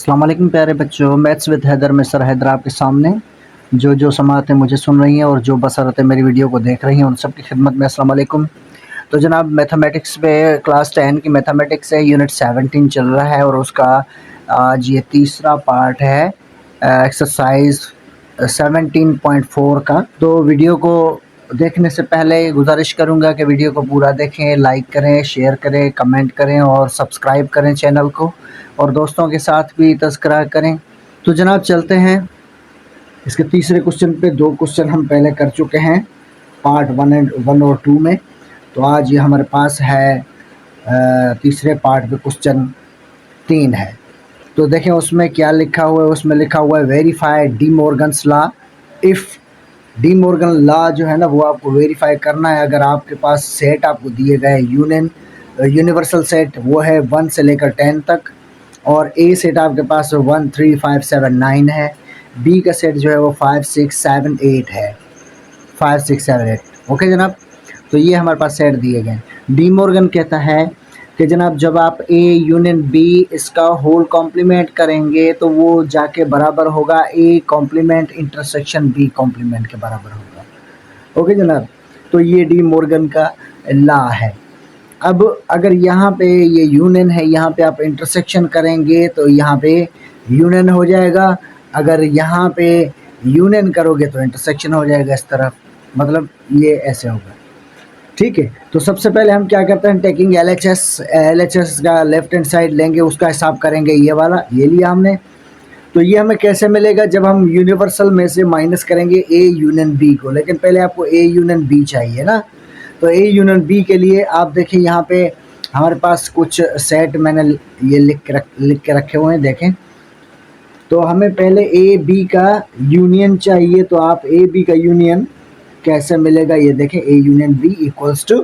अस्सलाम वालेकुम प्यारे बच्चों, मैथ्स विद हैदर में सर हैदर आपके सामने। जो समातें मुझे सुन रही हैं और जो बसरतें मेरी वीडियो को देख रही हैं उन सब की खिदमत में अस्सलाम वालेकुम। तो जनाब मैथमेटिक्स में क्लास 10 की मैथमेटिक्स है, यूनिट 17 चल रहा है और उसका आज ये तीसरा पार्ट है एक्सरसाइज 17.4 का। तो वीडियो को देखने से पहले गुजारिश करूंगा कि वीडियो को पूरा देखें, लाइक करें, शेयर करें, कमेंट करें और सब्सक्राइब करें चैनल को, और दोस्तों के साथ भी तज़किरा करें। तो जनाब चलते हैं इसके तीसरे क्वेश्चन पे। दो क्वेश्चन हम पहले कर चुके हैं पार्ट 1 और 2 में। तो आज ये हमारे पास है तीसरे पार्ट पे क्वेश्चन 3 है। तो देखें उसमें क्या लिखा हुआ है। उसमें लिखा हुआ है verify D Morgan's law. If De Morgan law जो है ना वो आपको वेरीफाई करना है। अगर आपके पास सेट आपको दिए गए यूनिवर्सल सेट वो है 1 से लेकर 10 तक, और ए सेट आपके पास 1 3 5 7 9 है। बी का सेट जो है वो 5 6 7 8 है, 5 6 7 8। ओके जनाब, तो ये हमारे पास सेट दिए गए। डी मॉर्गन कहता है कि जनाब जब आप ए यूनियन बी इसका होल कॉम्प्लीमेंट करेंगे तो वो जाके बराबर होगा A complement intersection B complement के बराबर होगा। ओके जनाब, तो ये डी मॉर्गन का लॉ है। अब अगर यहाँ पे ये यूनियन है, यहाँ पे आप इंटरसेक्शन करेंगे तो यहाँ पे यूनियन हो जाएगा। अगर यहाँ पे यूनियन करोगे तो इंटरसेक्शन हो जाएगा इस तरफ, मतलब ये ऐसे होगा। ठीक है, तो सबसे पहले हम क्या करते हैं, टेकिंग एलएचएस का लेफ्ट हैंड साइड लेंगे, उसका हिसाब करेंगे। ये वाला ये लिया हमने। तो ये हमें कैसे मिलेगा, जब हम यूनिवर्सल में से माइनस करेंगे ए यूनियन बी को। लेकिन पहले आपको ए यूनियन बी चाहिए ना। तो ए यूनियन बी के लिए आप देखिए यहाँ पे हमारे पास कुछ सेट मैंने ये लिख के रखे हुए हैं, देखें। तो हमें पहले ए बी का यूनियन चाहिए। तो आप ए बी का यूनियन कैसे मिलेगा ये देखें, A union B equals to,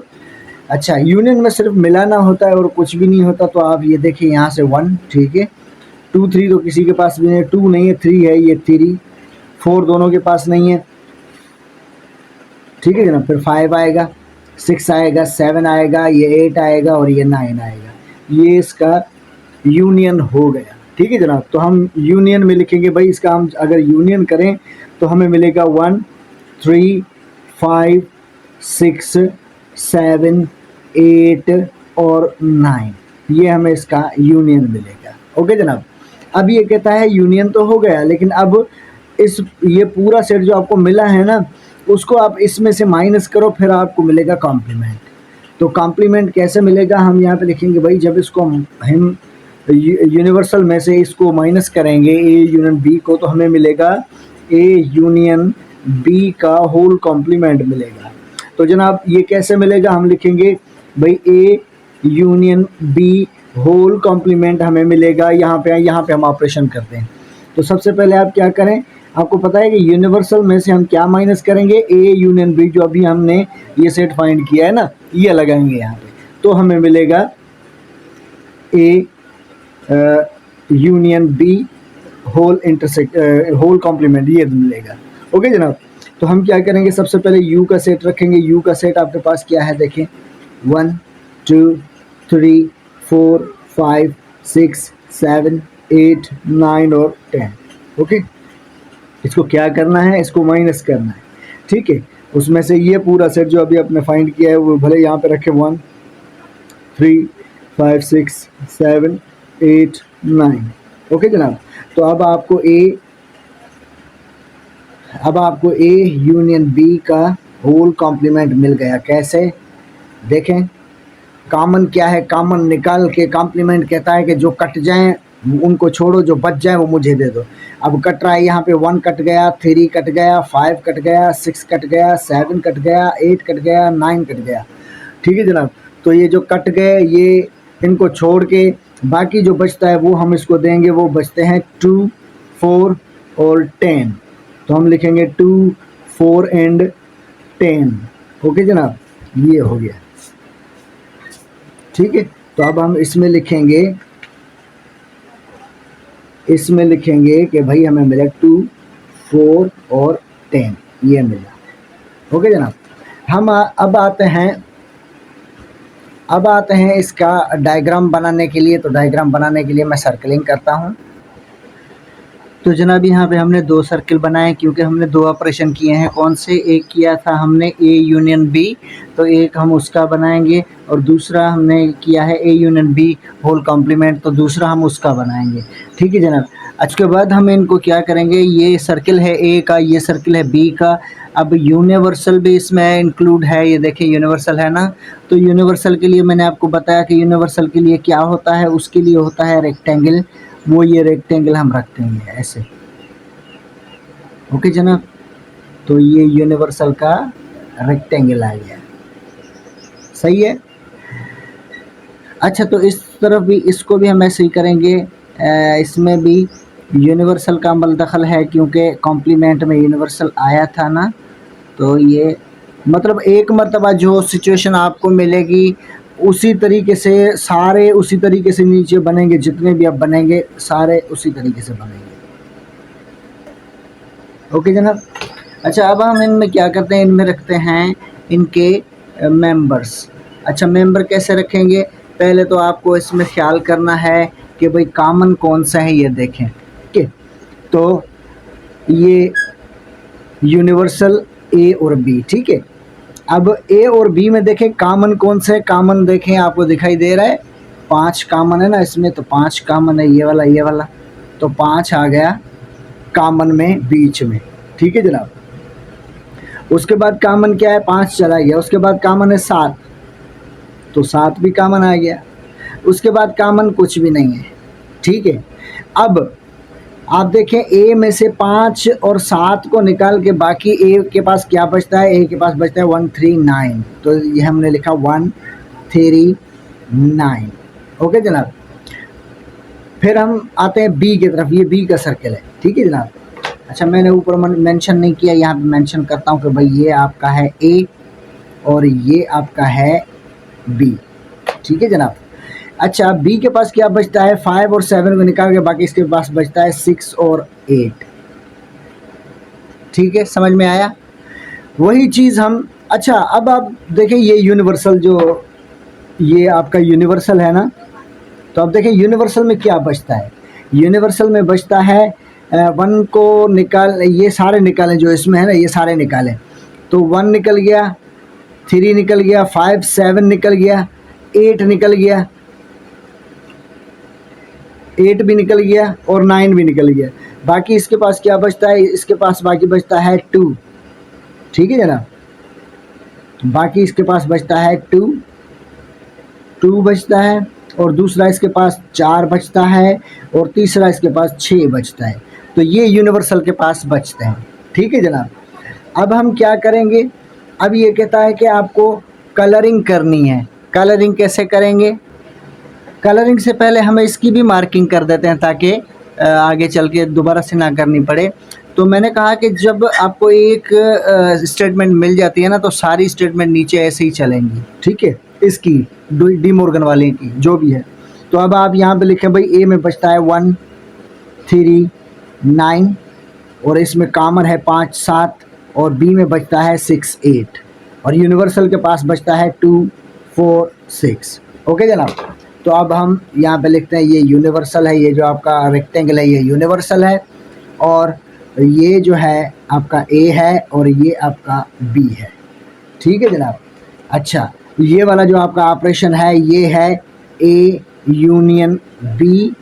अच्छा यूनियन में सिर्फ मिलाना होता है और कुछ भी नहीं होता। तो आप ये देखिए यहाँ से 1, ठीक है, 2 3 तो किसी के पास भी नहीं, 2 नहीं है, 3 है, ये 3 4 दोनों के पास नहीं है। ठीक है जनाब, फिर 5 आएगा, 6 आएगा, 7 आएगा, ये 8 आएगा और ये 9 आएगा। ये इसका यूनियन हो गया। ठीक है जनाब, तो हम यूनियन में लिखेंगे भाई, इसका हम अगर यूनियन करें तो हमें मिलेगा 1 3 5 6 7 8 और 9। ये हमें इसका यूनियन मिलेगा। ओके जनाब, अब ये कहता है यूनियन तो हो गया, लेकिन अब ये पूरा सेट जो आपको मिला है ना उसको आप इसमें से माइनस करो, फिर आपको मिलेगा कॉम्प्लीमेंट। तो कॉम्प्लीमेंट कैसे मिलेगा, हम यहाँ पे लिखेंगे भाई, जब इसको हम यूनिवर्सल में से इसको माइनस करेंगे ए यूनियन बी को, तो हमें मिलेगा ए यूनियन बी का होल कॉम्प्लीमेंट मिलेगा। तो जनाब ये कैसे मिलेगा, हम लिखेंगे भाई A union B whole complement हमें मिलेगा। यहाँ पे हम ऑपरेशन करते हैं। तो सबसे पहले आप क्या करें, आपको पता है कि यूनिवर्सल में से हम क्या माइनस करेंगे, ए यूनियन बी, जो अभी हमने ये सेट फाइंड किया है ना, ये लगाएंगे यहाँ पे। तो हमें मिलेगा A union B whole complement, ये मिलेगा। ओके जनाब, तो हम क्या करेंगे, सबसे पहले यू का सेट रखेंगे। यू का सेट आपके पास क्या है देखें, 1 2 3 4 5 6 7 8 9 और 10। ओके, इसको क्या करना है, इसको माइनस करना है। ठीक है, उसमें से ये पूरा सेट जो अभी आपने फाइंड किया है वो भले यहाँ पे रखे 1 3 5 6 7 8 9। ओके जनाब, तो अब आपको ए यूनियन बी का होल कॉम्प्लीमेंट मिल गया। कैसे देखें, कॉमन क्या है, कॉमन निकाल के कॉम्प्लीमेंट कहता है कि जो कट जाएं उनको छोड़ो, जो बच जाए वो मुझे दे दो। अब कट रहा है, यहाँ पे 1 कट गया, 3 कट गया, 5 कट गया, 6 कट गया, 7 कट गया, 8 कट गया, 9 कट गया। ठीक है जनाब, तो ये जो कट गए ये इनको छोड़ के बाकी जो बचता है वो हम इसको देंगे। वो बचते हैं 2 4 और 10। तो हम लिखेंगे 2 4 एंड 10। ओके जनाब, ये हो गया। ठीक है, तो अब हम इसमें लिखेंगे कि भाई हमें मिला 2 4 और 10, ये मिला। ओके जनाब, हम अब आते हैं इसका डायग्राम बनाने के लिए। तो डायग्राम बनाने के लिए मैं सर्कलिंग करता हूँ। तो जनाब यहाँ पे हमने 2 सर्किल बनाए क्योंकि हमने 2 ऑपरेशन किए हैं। कौन से? एक किया था हमने ए यूनियन बी, तो एक हम उसका बनाएंगे, और दूसरा हमने किया है A union B whole complement, तो दूसरा हम उसका बनाएंगे। ठीक है जनाब। उसके बाद हम इनको क्या करेंगे, ये सर्किल है ए का, ये सर्किल है बी का। अब यूनिवर्सल भी इसमें इंक्लूड है, ये देखिए यूनिवर्सल है ना। तो यूनिवर्सल के लिए मैंने आपको बताया कि यूनिवर्सल के लिए क्या होता है, उसके लिए होता है रेक्टेंगल। वो ये रेक्टेंगल हम रखते हैं ऐसे। ओके जनाब, तो ये यूनिवर्सल का रेक्टेंगल आ गया। सही है। अच्छा, तो इस तरफ भी, इसको भी हम ऐसे ही करेंगे। इसमें भी यूनिवर्सल का अमल दखल है क्योंकि कॉम्प्लीमेंट में यूनिवर्सल आया था ना। तो ये मतलब एक मर्तबा जो सिचुएशन आपको मिलेगी उसी तरीके से सारे उसी तरीके से नीचे बनेंगे, जितने भी आप बनेंगे सारे उसी तरीके से बनेंगे। ओके जनाब। अच्छा, अब हम इनमें क्या करते हैं, इनमें रखते हैं इनके मेंबर्स। अच्छा, मेंबर कैसे रखेंगे? पहले तो आपको इसमें ख्याल करना है कि भाई कॉमन कौन सा है, ये देखें। ठीक है, तो ये यूनिवर्सल ए और बी। ठीक है, अब ए और बी में देखें कॉमन कौन सा है। कॉमन देखें, आपको दिखाई दे रहा है 5 कॉमन है ना इसमें, तो 5 कॉमन है, ये वाला ये वाला, तो 5 आ गया कॉमन में बीच में। ठीक है जनाब। उसके बाद कॉमन क्या है, 5 चला गया। उसके बाद कॉमन है 7, तो 7 भी कॉमन आ गया। उसके बाद कॉमन कुछ भी नहीं है। ठीक है, अब आप देखें ए में से 5 और 7 को निकाल के बाकी ए के पास क्या बचता है, ए के पास बचता है 139, तो ये हमने लिखा 139। ओके जनाब। फिर हम आते हैं बी की तरफ, ये बी का सर्कल है। ठीक है जनाब। अच्छा, मैंने ऊपर मेंशन नहीं किया, यहाँ पे मेंशन करता हूँ कि भाई ये आपका है ए और ये आपका है बी। ठीक है जनाब। अच्छा, बी के पास क्या बचता है, 5 और 7 को निकाल के बाकी इसके पास बचता है 6 और 8। ठीक है, समझ में आया? वही चीज़ हम, अच्छा अब आप देखें ये यूनिवर्सल, जो ये आपका यूनिवर्सल है ना, तो आप देखें यूनिवर्सल में क्या बचता है। यूनिवर्सल में बचता है 1 को निकाल, ये सारे निकालें जो इसमें है ना, ये सारे निकालें, तो 1 निकल गया, 3 निकल गया, 5 7 निकल गया, 8 निकल गया, 8 भी निकल गया और 9 भी निकल गया। बाकी इसके पास क्या बचता है, इसके पास बाकी बचता है 2। ठीक है जनाब। बाकी इसके पास बचता है 2 बचता है, और दूसरा इसके पास 4 बचता है, और तीसरा इसके पास 6 बचता है। तो ये यूनिवर्सल के पास बचते हैं। ठीक है जनाब। अब हम क्या करेंगे, अब ये कहता है कि आपको कलरिंग करनी है। कलरिंग कैसे करेंगे? कलरिंग से पहले हमें इसकी भी मार्किंग कर देते हैं ताकि आगे चल के दोबारा से ना करनी पड़े। तो मैंने कहा कि जब आपको एक स्टेटमेंट मिल जाती है ना, तो सारी स्टेटमेंट नीचे ऐसे ही चलेंगी। ठीक है, इसकी डी मॉर्गन वाले की जो भी है। तो अब आप यहाँ पे लिखें भाई ए में बचता है 1 3 9, और इसमें कॉमन है 5 7, और बी में बचता है 6 8, और यूनिवर्सल के पास बचता है 2 4 6। ओके जनाब। तो अब हम यहाँ पे लिखते हैं ये यूनिवर्सल है, ये जो आपका रेक्टेंगल है ये यूनिवर्सल है, और ये जो है आपका ए है और ये आपका बी है। ठीक है जनाब। अच्छा, ये वाला जो आपका ऑपरेशन है ये है ए यूनियन बी,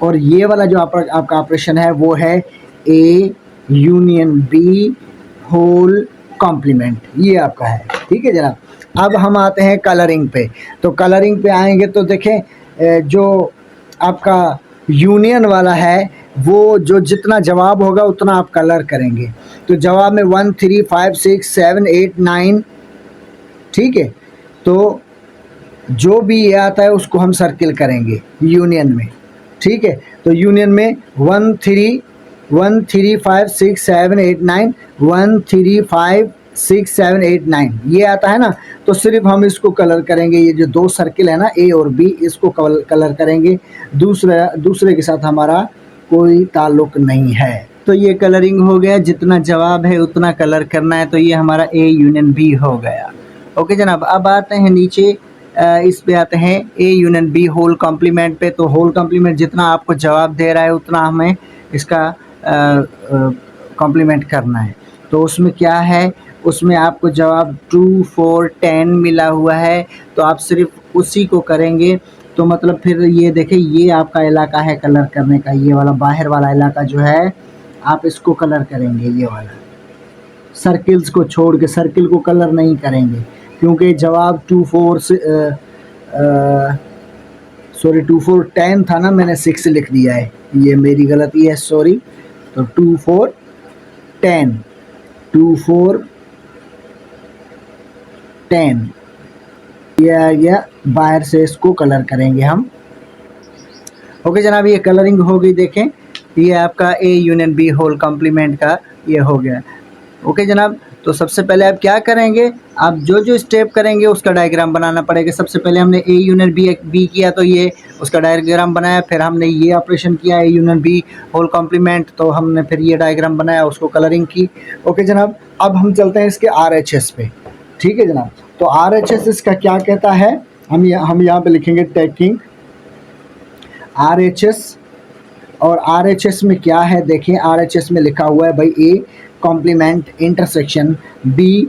और ये वाला जो आपका ऑपरेशन है वो है A union B whole complement, ये आपका है। ठीक है जनाब। अब हम आते हैं कलरिंग पे। तो कलरिंग पे आएंगे तो देखें जो आपका यूनियन वाला है वो जो जितना जवाब होगा उतना आप कलर करेंगे। तो जवाब में 1 3 5 6 7 8 9। ठीक है, तो जो भी ये आता है उसको हम सर्किल करेंगे यूनियन में। ठीक है, तो यूनियन में 1 3 5 6 7 8 9, 1 3 5 6 7 8 9 ये आता है ना। तो सिर्फ हम इसको कलर करेंगे, ये जो 2 सर्किल है ना ए और बी, इसको कलर करेंगे। दूसरे के साथ हमारा कोई ताल्लुक नहीं है। तो ये कलरिंग हो गया, जितना जवाब है उतना कलर करना है। तो ये हमारा ए यूनियन बी हो गया। ओके जनाब। अब आते हैं नीचे, इस पे आते हैं A union B whole complement पे। तो होल कॉम्प्लीमेंट जितना आपको जवाब दे रहा है उतना हमें इसका कॉम्प्लीमेंट करना है। तो उसमें क्या है, उसमें आपको जवाब 2, 4, 10 मिला हुआ है, तो आप सिर्फ उसी को करेंगे। तो मतलब फिर ये देखिए, ये आपका इलाका है कलर करने का, ये वाला बाहर वाला इलाका जो है आप इसको कलर करेंगे, ये वाला सर्किल्स को छोड़ के, सर्किल को कलर नहीं करेंगे क्योंकि जवाब 2, 4 से सॉरी 2, 4, 10 था ना, मैंने 6 लिख दिया है, ये मेरी गलती है, सॉरी। तो 2, 4, 10, 2, 4, 10 ये आ गया, बाहर से इसको कलर करेंगे हम। ओके जनाब, ये कलरिंग हो गई, देखें ये आपका A union B whole complement का ये हो गया। ओके जनाब, तो सबसे पहले आप क्या करेंगे, आप जो जो स्टेप करेंगे उसका डायग्राम बनाना पड़ेगा। सबसे पहले हमने ए यूनियन बी किया तो ये उसका डायग्राम बनाया, फिर हमने ये ऑपरेशन किया A union B whole complement, तो हमने फिर ये डायग्राम बनाया, उसको कलरिंग की। ओके जनाब, अब हम चलते हैं इसके RHS पे। ठीक है जनाब, तो RHS इसका क्या कहता है, हम यहाँ पे लिखेंगे टेकिंग RHS। और RHS में क्या है, देखें RHS में लिखा हुआ है भाई A complement intersection B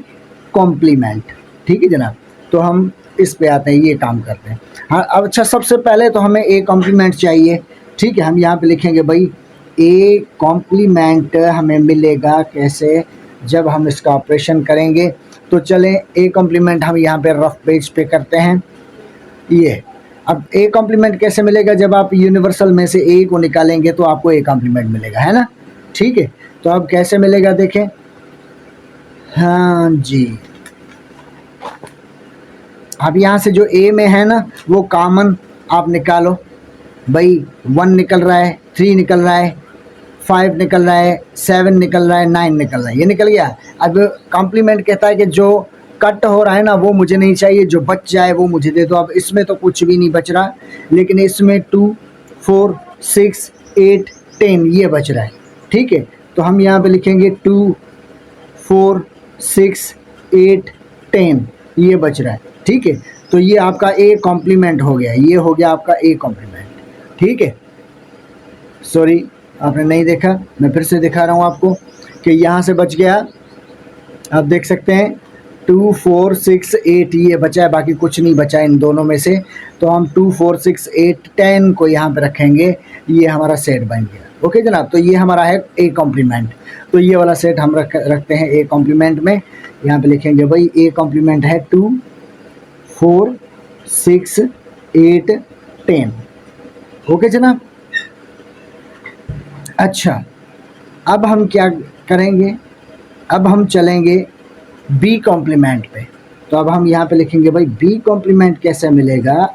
complement. ठीक है जनाब, तो हम इस पे आते हैं, ये काम करते हैं। हाँ अब अच्छा, सबसे पहले तो हमें ए कॉम्प्लीमेंट चाहिए। ठीक है, हम यहाँ पे लिखेंगे भाई ए कॉम्प्लीमेंट हमें मिलेगा कैसे, जब हम इसका ऑपरेशन करेंगे। तो चलें ए कॉम्प्लीमेंट हम यहाँ पे रफ पेज पे करते हैं। ये अब ए कॉम्प्लीमेंट कैसे मिलेगा, जब आप यूनिवर्सल में से ए को निकालेंगे तो आपको ए कॉम्प्लीमेंट मिलेगा, है ना। ठीक है, तो अब कैसे मिलेगा देखें, हाँ जी, अब यहाँ से जो ए में है ना वो कॉमन आप निकालो भाई। 1 निकल रहा है, 3 निकल रहा है, 5 निकल रहा है, 7 निकल रहा है, 9 निकल रहा है, ये निकल गया। अब कॉम्प्लीमेंट कहता है कि जो कट हो रहा है ना वो मुझे नहीं चाहिए, जो बच जाए वो मुझे दे दो। अब इसमें तो कुछ भी नहीं बच रहा, लेकिन इसमें 2, 4, 6, 8, 10 ये बच रहा है। ठीक है, तो हम यहाँ पे लिखेंगे 2, 4, 6, 8, 10 ये बच रहा है। ठीक है, तो ये आपका ए कॉम्प्लीमेंट हो गया, ये हो गया आपका ए कॉम्प्लीमेंट। ठीक है, सॉरी आपने नहीं देखा, मैं फिर से दिखा रहा हूँ आपको कि यहाँ से बच गया, आप देख सकते हैं 2, 4, 6, 8 ये बचा है, बाकी कुछ नहीं बचा इन दोनों में से। तो हम 2, 4, 6, 8, 10 को यहाँ पे रखेंगे, ये हमारा सेट बन गया। ओके जनाब, तो ये हमारा है ए कॉम्प्लीमेंट। तो ये वाला सेट हम रखते हैं ए कॉम्प्लीमेंट में। यहाँ पे लिखेंगे भाई ए कॉम्प्लीमेंट है 2, 4, 6, 8, 10। ओके जनाब, अच्छा अब हम क्या करेंगे, अब हम चलेंगे बी कॉम्प्लीमेंट पे। तो अब हम यहाँ पे लिखेंगे भाई बी कॉम्प्लीमेंट कैसे मिलेगा,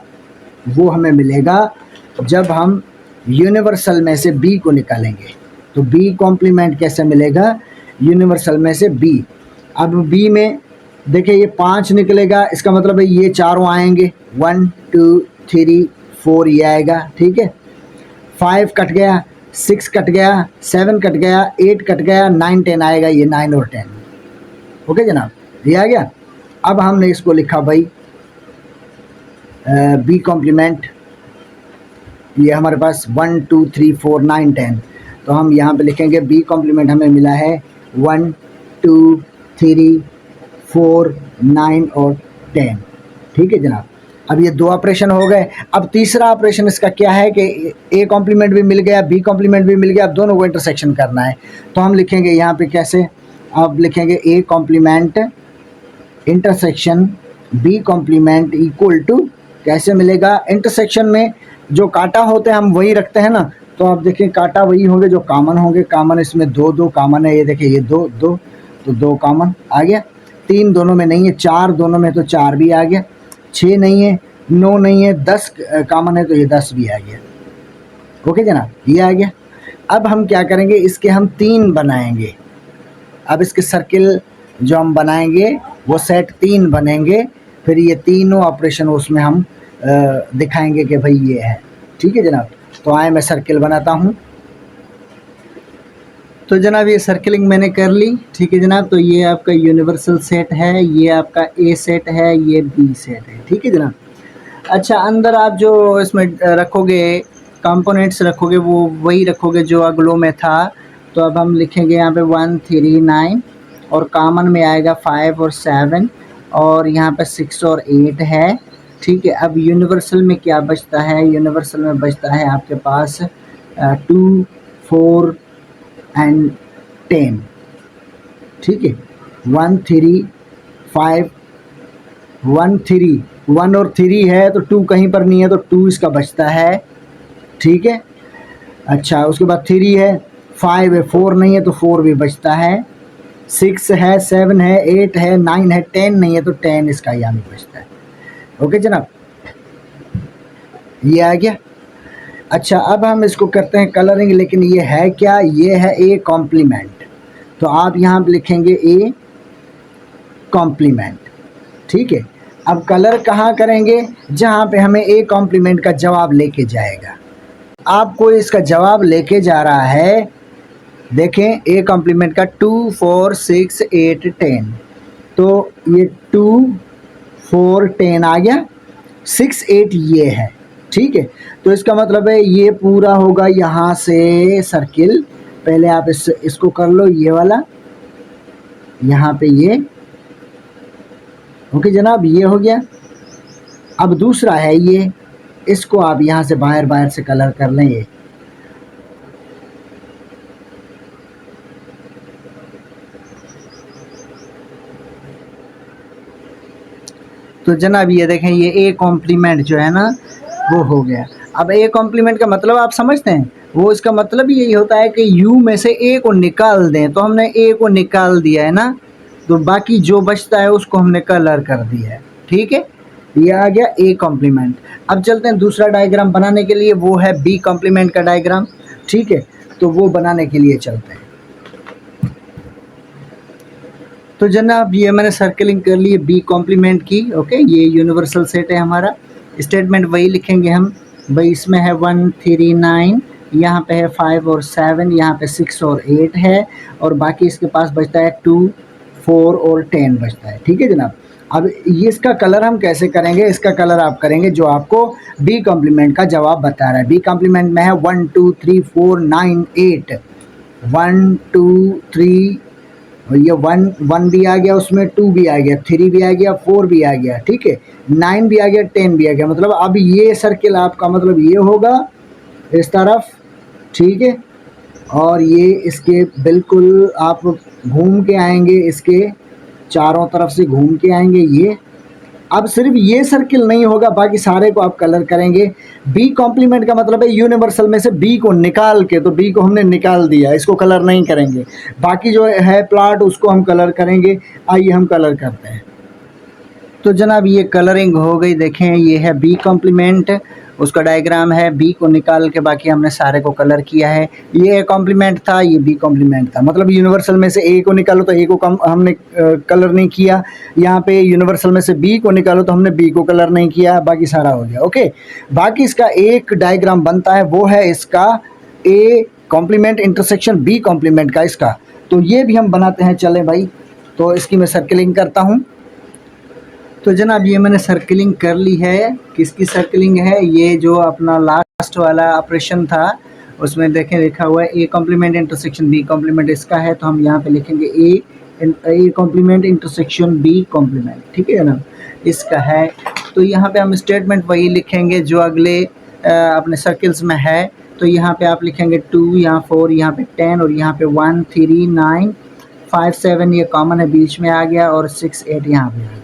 वो हमें मिलेगा जब हम यूनिवर्सल में से बी को निकालेंगे। तो बी कॉम्प्लीमेंट कैसे मिलेगा, यूनिवर्सल में से बी। अब बी में देखिए ये 5 निकलेगा, इसका मतलब है ये चारों आएंगे, 1, 2, 3, 4 ये आएगा। ठीक है, 5 कट गया, 6 कट गया, 7 कट गया, 8 कट गया, 9, 10 आएगा, ये 9 और 10। ओके जनाब, ये आ गया। अब हमने इसको लिखा भाई बी कॉम्प्लीमेंट, ये हमारे पास 1, 2, 3, 4, 9, 10। तो हम यहाँ पे लिखेंगे बी कॉम्प्लीमेंट हमें मिला है 1, 2, 3, 4, 9 और 10। ठीक है जनाब, अब ये 2 ऑपरेशन हो गए। अब तीसरा ऑपरेशन इसका क्या है कि ए कॉम्प्लीमेंट भी मिल गया, बी कॉम्प्लीमेंट भी मिल गया, अब दोनों को इंटरसेक्शन करना है। तो हम लिखेंगे यहाँ पे कैसे, अब लिखेंगे A complement intersection B complement equal to, कैसे मिलेगा, इंटरसेक्शन में जो काटा होते हैं हम वही रखते हैं ना। तो आप देखें काटा वही होंगे जो कॉमन होंगे, कॉमन इसमें 2, 2 कॉमन है, ये देखिए ये 2, 2 तो 2 कॉमन आ गया, 3 दोनों में नहीं है, 4 दोनों में तो 4 भी आ गया, 6 नहीं है, 9 नहीं है, 10 कॉमन है तो ये 10 भी आ गया। ओके जनाब, ये आ गया। अब हम क्या करेंगे, इसके हम 3 बनाएंगे। अब इसके सर्किल जो हम बनाएंगे वो सेट 3 बनेंगे, फिर ये तीनों ऑपरेशन उसमें हम दिखाएंगे कि भाई ये है। ठीक है जनाब, तो आए मैं सर्किल बनाता हूँ। तो जनाब ये सर्किलिंग मैंने कर ली। ठीक है जनाब, तो ये आपका यूनिवर्सल सेट है, ये आपका ए सेट है, ये बी सेट है। ठीक है जनाब, अच्छा अंदर आप जो इसमें रखोगे कंपोनेंट्स रखोगे वो वही रखोगे जो अगलो में था, तो अब हम लिखेंगे यहाँ पे 139 और कॉमन में आएगा 5 और 7 और यहाँ पे 6 और 8 है। ठीक है, अब यूनिवर्सल में क्या बचता है? यूनिवर्सल में बचता है आपके पास 2, 4 एंड 10। ठीक है, 1 3 5 1 3 1 और 3 है तो 2 कहीं पर नहीं है, तो 2 इसका बचता है। ठीक है, अच्छा उसके बाद 3 है, 5 है, 4 नहीं है तो 4 भी बचता है, 6 है, 7 है, 8 है, 9 है, 10 नहीं है तो 10 इसका यहाँ भी बचता है। ओके जनाब, ये आ गया। अच्छा अब हम इसको करते हैं कलरिंग, लेकिन ये है क्या? ये है ए कॉम्प्लीमेंट। तो आप यहाँ पे लिखेंगे ए कॉम्प्लीमेंट। ठीक है, अब कलर कहाँ करेंगे? जहाँ पे हमें ए कॉम्प्लीमेंट का जवाब लेके जाएगा। आपको इसका जवाब लेके जा रहा है, देखें ए कॉम्प्लीमेंट का 2 4 6 8 10, तो ये 2 4 10 आ गया, 6 8 ये है। ठीक है, तो इसका मतलब है ये पूरा होगा यहाँ से सर्किल। पहले आप इसको कर लो, ये वाला यहाँ पे ये। ओके जनाब, ये हो गया। अब दूसरा है ये, इसको आप यहाँ से बाहर बाहर से कलर कर लें ये। तो जनाब ये देखें, ये ए कॉम्प्लीमेंट जो है ना वो हो गया। अब ए कॉम्प्लीमेंट का मतलब आप समझते हैं? वो इसका मतलब यही होता है कि यू में से ए को निकाल दें, तो हमने ए को निकाल दिया है ना, तो बाकी जो बचता है उसको हमने कलर कर दिया है। ठीक है, ये आ गया ए कॉम्प्लीमेंट। अब चलते हैं दूसरा डायग्राम बनाने के लिए, वो है बी कॉम्प्लीमेंट का डायग्राम। ठीक है, तो वो बनाने के लिए चलते हैं। तो जनाब ये मैंने सर्कलिंग कर ली है बी कॉम्प्लीमेंट की। ओके, ये यूनिवर्सल सेट है हमारा। स्टेटमेंट वही लिखेंगे हम भाई, इसमें है 1 3 9, यहाँ पे है 5 और 7, यहाँ पे 6 और 8 है, और बाकी इसके पास बचता है 2 4 और 10 बचता है। ठीक है जनाब, अब ये इसका कलर हम कैसे करेंगे? इसका कलर आप करेंगे जो आपको बी कॉम्प्लीमेंट का जवाब बता रहा है। बी कॉम्प्लीमेंट में है 1 2 3 4 9 8, 1 2 3, और ये 1 भी आ गया, उसमें 2 भी आ गया, 3 भी आ गया, 4 भी आ गया। ठीक है, 9 भी आ गया, 10 भी आ गया। मतलब अब ये सर्किल आपका मतलब ये होगा इस तरफ। ठीक है, और ये इसके बिल्कुल आप घूम के आएंगे, इसके चारों तरफ से घूम के आएंगे ये। अब सिर्फ ये सर्किल नहीं होगा, बाकी सारे को आप कलर करेंगे। बी कॉम्प्लीमेंट का मतलब है यूनिवर्सल में से बी को निकाल के, तो बी को हमने निकाल दिया, इसको कलर नहीं करेंगे। बाकी जो है प्लॉट उसको हम कलर करेंगे। आइए हम कलर करते हैं। तो जनाब ये कलरिंग हो गई, देखें ये है बी कॉम्प्लीमेंट, उसका डायग्राम है। बी को निकाल के बाकी हमने सारे को कलर किया है। ये ए कॉम्प्लीमेंट था, ये बी कॉम्प्लीमेंट था। मतलब यूनिवर्सल में से ए को निकालो तो ए को हमने कलर नहीं किया। यहाँ पे यूनिवर्सल में से बी को निकालो तो हमने बी को कलर नहीं किया, बाकी सारा हो गया। ओके, बाकी इसका एक डायग्राम बनता है, वो है इसका A complement intersection B complement का इसका। तो ये भी हम बनाते हैं, चलें भाई। तो इसकी मैं सर्कलिंग करता हूँ। तो जनाब ये मैंने सर्कलिंग कर ली है। किसकी सर्कलिंग है? ये जो अपना लास्ट वाला ऑपरेशन था उसमें देखें लिखा हुआ है A complement intersection B complement, इसका है। तो हम यहाँ पे लिखेंगे A complement intersection B complement. ठीक है ना, इसका है। तो यहाँ पे हम स्टेटमेंट वही लिखेंगे जो अगले अपने सर्किल्स में है। तो यहाँ पे आप लिखेंगे 2, यहाँ 4, यहाँ पे 10, और यहाँ पे 1 3 9 5 7 ये कॉमन है, बीच में आ गया, और 6 8 यहाँ पे आ गया।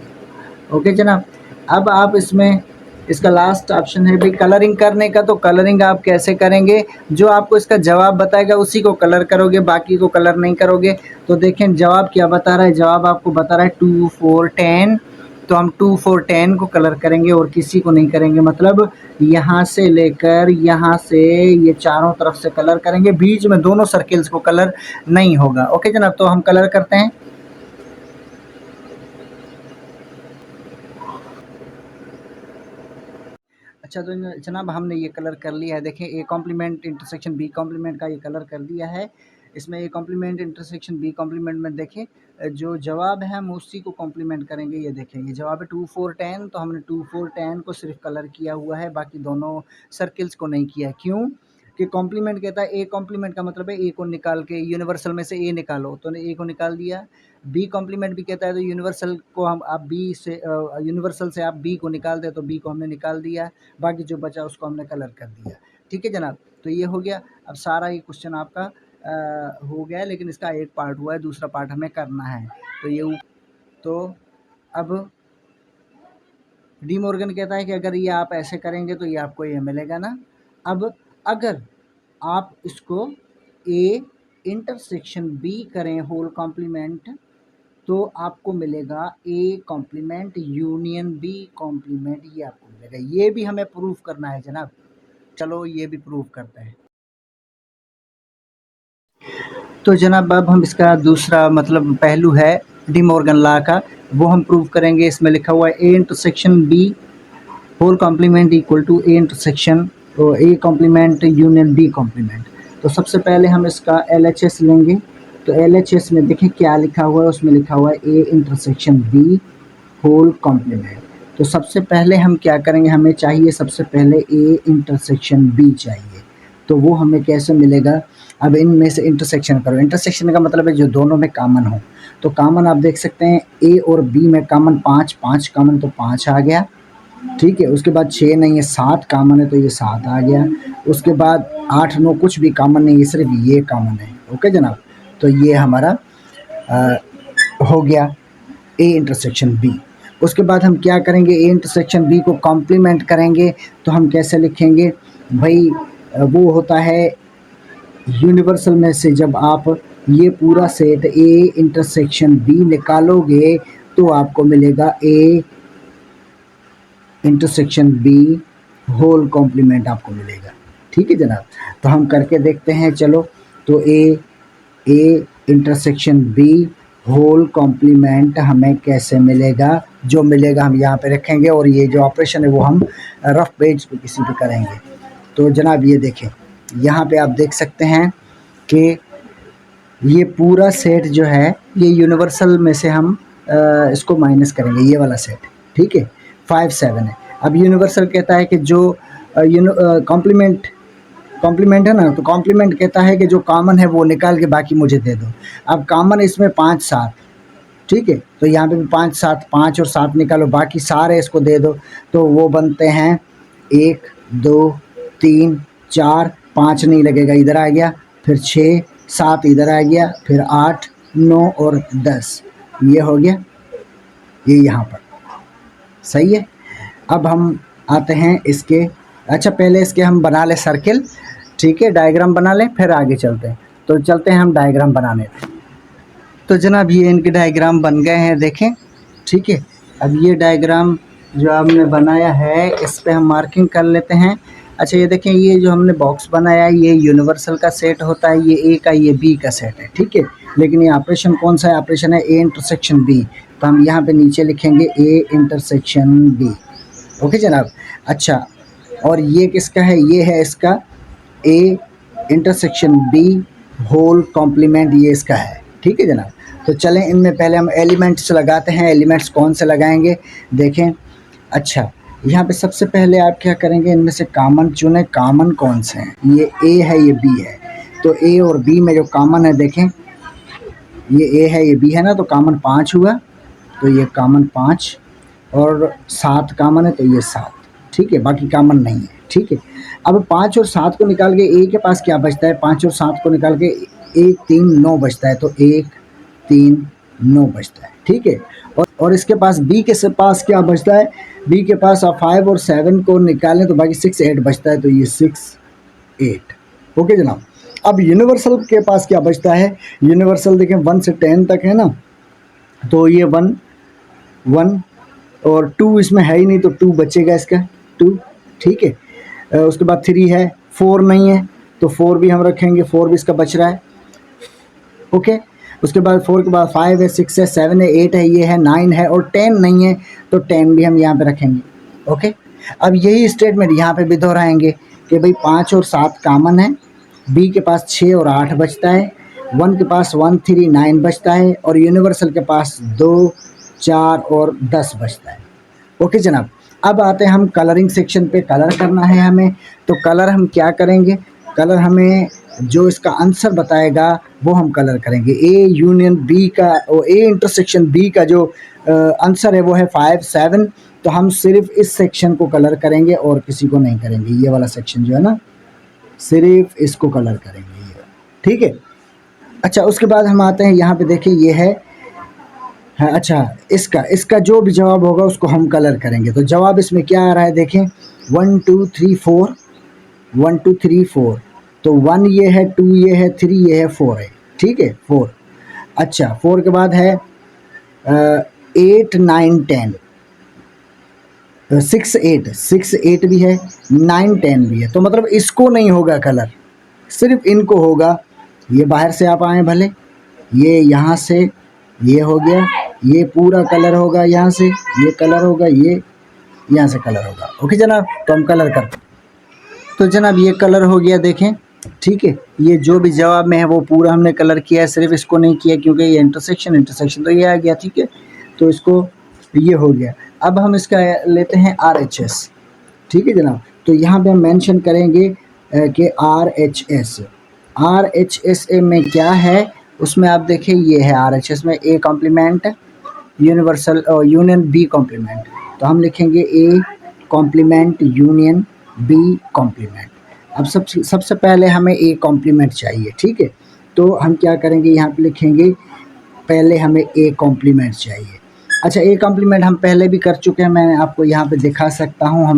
ओके जनाब, अब आप इसमें इसका लास्ट ऑप्शन है भाई कलरिंग करने का। तो कलरिंग आप कैसे करेंगे? जो आपको इसका जवाब बताएगा उसी को कलर करोगे, बाकी को कलर नहीं करोगे। तो देखें जवाब क्या बता रहा है। जवाब आपको बता रहा है 2 4 10, तो हम 2 4 10 को कलर करेंगे और किसी को नहीं करेंगे। मतलब यहाँ से लेकर यहाँ से ये चारों तरफ से कलर करेंगे, बीच में दोनों सर्किल्स को कलर नहीं होगा। ओके जनाब, तो हम कलर करते हैं। अच्छा तो जनाब हमने ये कलर कर लिया है। देखें A complement intersection B complement का ये कलर कर दिया है। इसमें A complement intersection B complement में देखें जो जवाब है हम उसी को कॉम्प्लीमेंट करेंगे। ये देखें ये जवाब है 2 4 10, तो हमने 2 4 10 को सिर्फ कलर किया हुआ है, बाकी दोनों सर्किल्स को नहीं किया। क्यों? कि कॉम्प्लीमेंट कहता है ए कॉम्प्लीमेंट का मतलब है ए को निकाल के यूनिवर्सल में से ए निकालो, तो ए को निकाल दिया। बी कॉम्प्लीमेंट भी कहता है तो यूनिवर्सल को हम आप बी से यूनिवर्सल से आप बी को निकाल दे तो बी को हमने निकाल दिया, बाकी जो बचा उसको हमने कलर कर दिया। ठीक है जनाब, तो ये हो गया। अब सारा ये क्वेश्चन आपका हो गया है, लेकिन इसका एक पार्ट हुआ है, दूसरा पार्ट हमें करना है। तो ये तो अब डी मॉर्गन कहता है कि अगर ये आप ऐसे करेंगे तो ये आपको ये मिलेगा ना। अब अगर आप इसको ए इंटरसेक्शन बी करें होल कॉम्प्लीमेंट तो आपको मिलेगा A complement union B complement, ये आपको मिलेगा। ये भी हमें प्रूफ करना है जनाब, चलो ये भी प्रूफ करते हैं। तो जनाब अब हम इसका दूसरा मतलब पहलू है डी मॉर्गन लॉ का, वो हम प्रूव करेंगे। इसमें लिखा हुआ है A intersection B whole complement equal to A intersection तो A complement union B complement. तो सबसे पहले हम इसका LHS लेंगे। तो LHS में देखिए क्या लिखा हुआ है, उसमें लिखा हुआ है A intersection B whole complement. तो सबसे पहले हम क्या करेंगे, हमें चाहिए सबसे पहले ए इंटरसेक्शन बी चाहिए। तो वो हमें कैसे मिलेगा, अब इनमें से इंटरसेक्शन करो। इंटरसेक्शन का मतलब है जो दोनों में कॉमन हो। तो कॉमन आप देख सकते हैं ए और बी में कॉमन 5 कॉमन, तो 5 आ गया। ठीक है, उसके बाद 6 नहीं है, 7 कॉमन है तो ये 7 आ गया। उसके बाद 8 9 कुछ भी कॉमन नहीं है, सिर्फ ये कॉमन है। ओके जनाब, तो ये हमारा हो गया ए इंटरसेक्शन बी। उसके बाद हम क्या करेंगे, ए इंटरसेक्शन बी को कॉम्प्लीमेंट करेंगे। तो हम कैसे लिखेंगे भाई, वो होता है यूनिवर्सल में से जब आप ये पूरा सेट ए इंटरसेक्शन बी निकालोगे तो आपको मिलेगा A intersection B whole complement आपको मिलेगा। ठीक है जनाब, तो हम करके देखते हैं। चलो, तो A intersection B whole complement हमें कैसे मिलेगा, जो मिलेगा हम यहाँ पे रखेंगे और ये जो ऑपरेशन है वो हम रफ पेज पे किसी पे करेंगे। तो जनाब ये देखें, यहाँ पे आप देख सकते हैं कि ये पूरा सेट जो है ये यूनिवर्सल में से हम इसको माइनस करेंगे, ये वाला सेट। ठीक है, 5 7 है। अब यूनिवर्सल कहता है कि जो कॉम्प्लीमेंट है ना, तो कॉम्प्लीमेंट कहता है कि जो कॉमन है वो निकाल के बाकी मुझे दे दो। अब कॉमन इसमें 5 7, ठीक है, तो यहाँ पे भी 5 7, 5 और 7 निकालो, बाकी सारे इसको दे दो। तो वो बनते हैं 1 2 3 4, 5 नहीं लगेगा, इधर आ गया, फिर 6 7 इधर आ गया, फिर 8 9 और 10, ये हो गया, ये यहाँ पर सही है। अब हम आते हैं इसके, अच्छा पहले इसके हम बना ले सर्किल। ठीक है, डायग्राम बना लें फिर आगे चलते हैं। तो चलते हैं हम डायग्राम बनाने। तो जनाब ये इनके डायग्राम बन गए हैं, देखें। ठीक है, अब ये डायग्राम जो हमने बनाया है इस पे हम मार्किंग कर लेते हैं। अच्छा ये देखें, ये जो हमने बॉक्स बनाया है ये यूनिवर्सल का सेट होता है, ये ए का ये बी का सेट है। ठीक है, लेकिन ये ऑपरेशन कौन सा है, ऑपरेशन है ए इंटरसेक्शन बी। तो हम यहाँ पे नीचे लिखेंगे ए इंटरसेक्शन बी। ओके जनाब, अच्छा और ये किसका है, ये है इसका A intersection B whole complement, ये इसका है। ठीक है जनाब, तो चलें इनमें पहले हम एलिमेंट्स लगाते हैं। एलिमेंट्स कौन से लगाएंगे देखें। अच्छा यहाँ पे सबसे पहले आप क्या करेंगे, इनमें से कॉमन चुनें। कॉमन कौन से हैं, ये ए है ये बी है। तो ए और बी में जो कॉमन है देखें, ये ए है ये बी है ना, तो कॉमन 5 हुआ, तो ये कॉमन 5 और 7 कॉमन है तो ये 7। ठीक है, बाकी कॉमन नहीं है। ठीक है, अब 5 और 7 को निकाल के ए के पास क्या बचता है, 5 और 7 को निकाल के 1 3 9 बचता है, तो 1 3 9 बचता है। ठीक है, और इसके पास बी के पास क्या बचता है, बी के पास आप 5 और 7 को निकालें तो बाकी 6 8 बचता है, तो ये 6 8। ओके जनाब, अब यूनिवर्सल के पास क्या बचता है, यूनिवर्सल देखें 1 से 10 तक है ना, तो ये 1 1 और 2 इसमें है ही नहीं, तो 2 बचेगा इसका 2। ठीक है, उसके बाद 3 है, 4 नहीं है तो 4 भी हम रखेंगे, 4 भी इसका बच रहा है। ओके, उसके बाद 4 के बाद 5 है, 6 है, 7 है, 8 है, ये है, 9 है और 10 नहीं है, तो 10 भी हम यहाँ पे रखेंगे। ओके, अब यही स्टेटमेंट यहाँ पे भी दोहराएंगे कि भाई 5 और 7 कॉमन है, बी के पास 6 और 8 बचता है, 1 के पास 1 3 9 बचता है और यूनिवर्सल के पास 2 4 और 10 बचता है। ओके जनाब, अब आते हैं हम कलरिंग सेक्शन पे। कलर करना है हमें, तो कलर हम क्या करेंगे, कलर हमें जो इसका आंसर बताएगा वो हम कलर करेंगे। ए यूनियन बी का और ए इंटरसेक्शन बी का जो आंसर है वो है 5 7। तो हम सिर्फ इस सेक्शन को कलर करेंगे और किसी को नहीं करेंगे। ये वाला सेक्शन जो है ना, सिर्फ इसको कलर करेंगे ये, ठीक है। अच्छा, उसके बाद हम आते हैं यहाँ पे, देखिए ये है, हाँ, अच्छा, इसका जो भी जवाब होगा उसको हम कलर करेंगे। तो जवाब इसमें क्या आ रहा है, देखें 1 2 3 4, 1 2 3 4। तो 1 ये है, 2 ये है, 3 ये है, 4 है, ठीक है, 4। अच्छा, 4 के बाद है 8 9 10, 6 8 भी है, 9 10 भी है। तो मतलब इसको नहीं होगा कलर, सिर्फ इनको होगा। ये बाहर से आप आए भले, ये यहाँ से ये हो गया, ये पूरा कलर होगा, यहाँ से ये कलर होगा, ये यहाँ से कलर होगा। ओके जनाब, तो हम कलर करते हैं। तो जनाब ये कलर हो गया, देखें, ठीक है। ये जो भी जवाब में है वो पूरा हमने कलर किया है, सिर्फ इसको नहीं किया क्योंकि ये इंटरसेक्शन तो ये आ गया, ठीक है। तो इसको ये हो गया। अब हम इसका लेते हैं RHS, ठीक है जनाब। तो यहाँ पे हम मेंशन करेंगे कि RHS में क्या है, उसमें आप देखिए ये है RHS में ए कॉम्प्लीमेंट यूनिवर्सल और यूनियन बी कॉम्प्लीमेंट। तो हम लिखेंगे A complement union B complement. अब सबसे पहले हमें ए कॉम्प्लीमेंट चाहिए, ठीक है। तो हम क्या करेंगे, यहाँ पे लिखेंगे पहले हमें ए कॉम्प्लीमेंट चाहिए। अच्छा, ए कॉम्प्लीमेंट हम पहले भी कर चुके हैं, मैं आपको यहाँ पे दिखा सकता हूँ हम।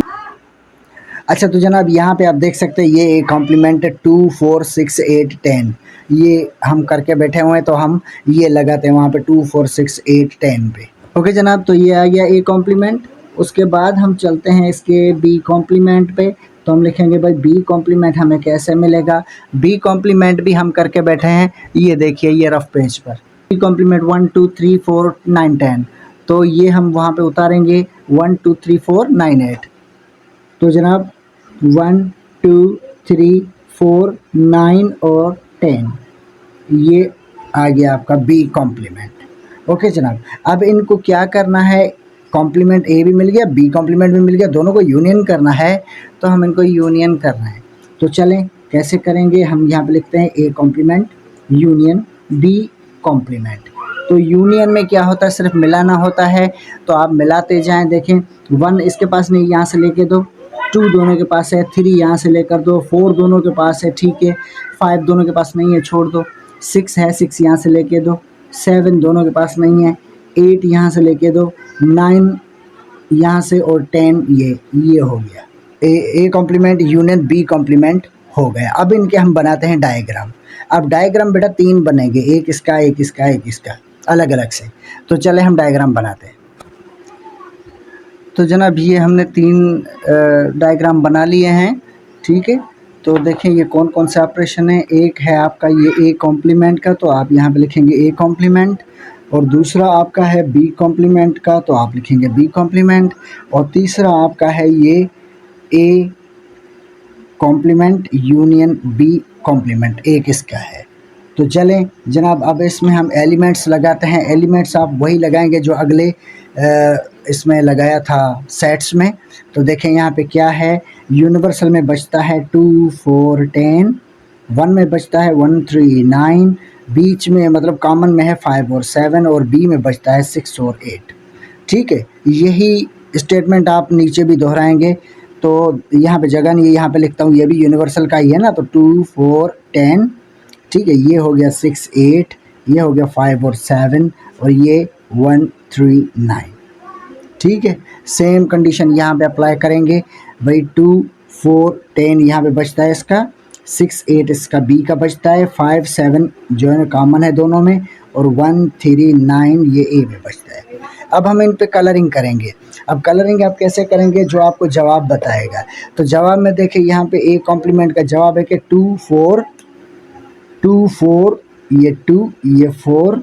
अच्छा, तो जनाब यहाँ पे आप देख सकते हैं ये ए कॉम्प्लीमेंट 2 4 6 8 10, ये हम करके बैठे हुए हैं। तो हम ये लगाते हैं वहाँ पे 2 4 6 8 10 पे। ओके जनाब, तो ये आ गया ए कॉम्प्लीमेंट। उसके बाद हम चलते हैं इसके बी कॉम्प्लीमेंट पे। तो हम लिखेंगे भाई बी कॉम्प्लीमेंट हमें कैसे मिलेगा। बी कॉम्प्लीमेंट भी हम करके बैठे हैं, ये देखिए ये रफ पेज पर बी कॉम्प्लीमेंट 1 2 3 4 9 10। तो ये हम वहाँ पे उतारेंगे 1 2 3 4 9 8। तो जनाब 1 2 3 4 9 और 10, ये आ गया आपका बी कॉम्प्लीमेंट। ओके जनाब, अब इनको क्या करना है, कॉम्प्लीमेंट ए भी मिल गया, बी कॉम्प्लीमेंट भी मिल गया, दोनों को यूनियन करना है। तो हम इनको यूनियन करना है। तो चलें कैसे करेंगे, हम यहाँ पे लिखते हैं A complement union B complement. तो यूनियन में क्या होता है, सिर्फ मिलाना होता है। तो आप मिलाते जाएं, देखें 1 इसके पास नहीं, यहाँ से लेके दो, 2 दोनों के पास है, 3 यहाँ से लेकर दो, 4 दोनों के पास है, ठीक है, 5 दोनों के पास नहीं है, छोड़ दो, 6 है, 6 यहाँ से लेके दो, 7 दोनों के पास नहीं है, 8 यहाँ से लेके दो, 9 यहाँ से और 10 ये हो गया। A complement union B complement हो गया। अब इनके हम बनाते हैं डायग्राम। अब डायग्राम बेटा 3 बनेंगे, एक इसका एक इसका एक इसका, अलग अलग से। तो चले हम डायग्राम बनाते हैं। तो जनाब ये हमने 3 डायग्राम बना लिए हैं, ठीक है। तो देखें ये कौन कौन से ऑपरेशन है। एक है आपका ये ए कॉम्प्लीमेंट का, तो आप यहाँ पे लिखेंगे ए कॉम्प्लीमेंट। और दूसरा आपका है बी कॉम्प्लीमेंट का, तो आप लिखेंगे बी कॉम्प्लीमेंट। और तीसरा आपका है ये A complement union B complement, एक इसका है। तो चलें जनाब, अब इसमें हम एलिमेंट्स लगाते हैं। एलिमेंट्स आप वही लगाएंगे जो अगले इसमें लगाया था सेट्स में। तो देखें यहाँ पे क्या है, यूनिवर्सल में बचता है 2 4 10, 1 में बचता है 1 3 9, बीच में मतलब कॉमन में है 5 और 7, और बी में बचता है 6 और 8, ठीक है। यही स्टेटमेंट आप नीचे भी दोहराएंगे। तो यहाँ पे जगह नहीं है, यहाँ पे लिखता हूँ, ये भी यूनिवर्सल का ही है ना। तो 2 4 10, ठीक है, ये हो गया 6 8, ये हो गया 5 और 7, और ये 1 3 9, ठीक है। सेम कंडीशन यहाँ पे अप्लाई करेंगे भाई। 2 4 10 यहाँ पे बचता है इसका, 6 8 इसका बी का बचता है, 5 7 जो है कॉमन है दोनों में, और 1 3 9 ये ए में बचता है। अब हम इन पे कलरिंग करेंगे। अब कलरिंग आप कैसे करेंगे, जो आपको जवाब बताएगा। तो जवाब में देखिए यहाँ पे ए कॉम्प्लीमेंट का जवाब है कि 2 4 ये 2 ये 4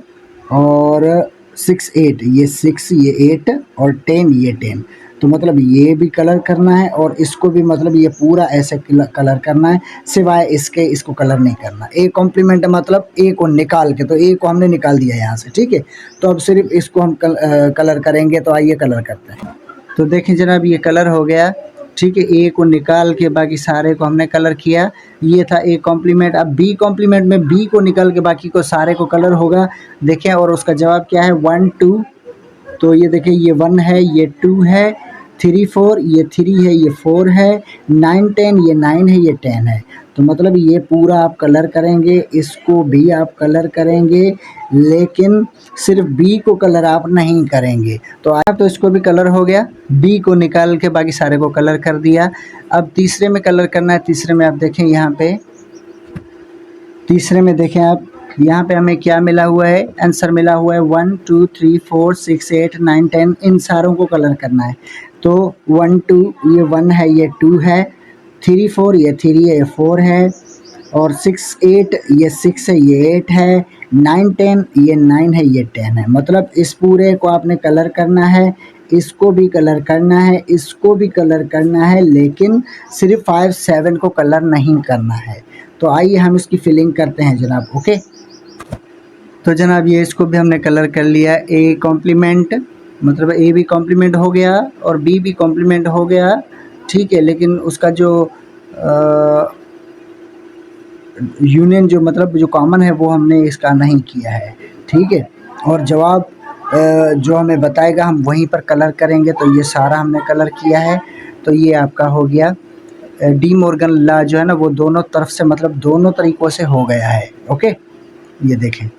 और 6 8 ये 6 ये 8 और 10 ये 10। तो मतलब ये भी कलर करना है और इसको भी मतलब ये पूरा ऐसे कलर करना है, सिवाय इसके इसको कलर नहीं करना। ए कॉम्प्लीमेंट मतलब ए को निकाल के, तो ए को हमने निकाल दिया यहाँ से, ठीक है। तो अब सिर्फ इसको हम कलर करेंगे। तो आइए कलर करते हैं। तो देखें जनाब ये कलर हो गया, ठीक है, ए को निकाल के बाकी सारे को हमने कलर किया। ये था ए कॉम्प्लीमेंट। अब बी कॉम्प्लीमेंट में बी को निकाल के बाकी को सारे को कलर होगा। देखें, और उसका जवाब क्या है, 1 2। तो ये देखिए, ये 1 है, ये 2 है, 3 4, ये 3 है, ये 4 है, 9 10, ये 9 है, ये 10 है। तो मतलब ये पूरा आप कलर करेंगे, इसको भी आप कलर करेंगे, लेकिन सिर्फ बी को कलर आप नहीं करेंगे। तो आप तो इसको भी कलर हो गया, बी को निकाल के बाकी सारे को कलर कर दिया। अब तीसरे में कलर करना है। तीसरे में आप देखें, यहाँ पे तीसरे में देखें आप, यहाँ पे हमें क्या मिला हुआ है, आंसर मिला हुआ है 1 2 3 4 6 8 9 10। इन सारों को कलर करना है। तो 1 2, ये 1 है, ये 2 है, 3 4, ये 3 है, ये 4 है, और 6 8, ये 6 है, ये 8 है, 9 10, ये 9 है, ये 10 है। मतलब इस पूरे को आपने कलर करना है, इसको भी कलर करना है, इसको भी कलर करना है, लेकिन सिर्फ 5 7 को कलर नहीं करना है। तो आइए हम इसकी फिलिंग करते हैं जनाब। ओके, तो जनाब ये इसको भी हमने कलर कर लिया। ए कॉम्प्लीमेंट, मतलब ए भी कॉम्प्लीमेंट हो गया और बी भी कॉम्प्लीमेंट हो गया, ठीक है। लेकिन उसका जो यूनियन, जो मतलब जो कॉमन है, वो हमने इसका नहीं किया है, ठीक है। और जवाब जो हमें बताएगा हम वहीं पर कलर करेंगे। तो ये सारा हमने कलर किया है। तो ये आपका हो गया। डी मॉर्गन लॉ जो है ना, वो दोनों तरफ से, मतलब दोनों तरीक़ों से हो गया है। ओके, ये देखें।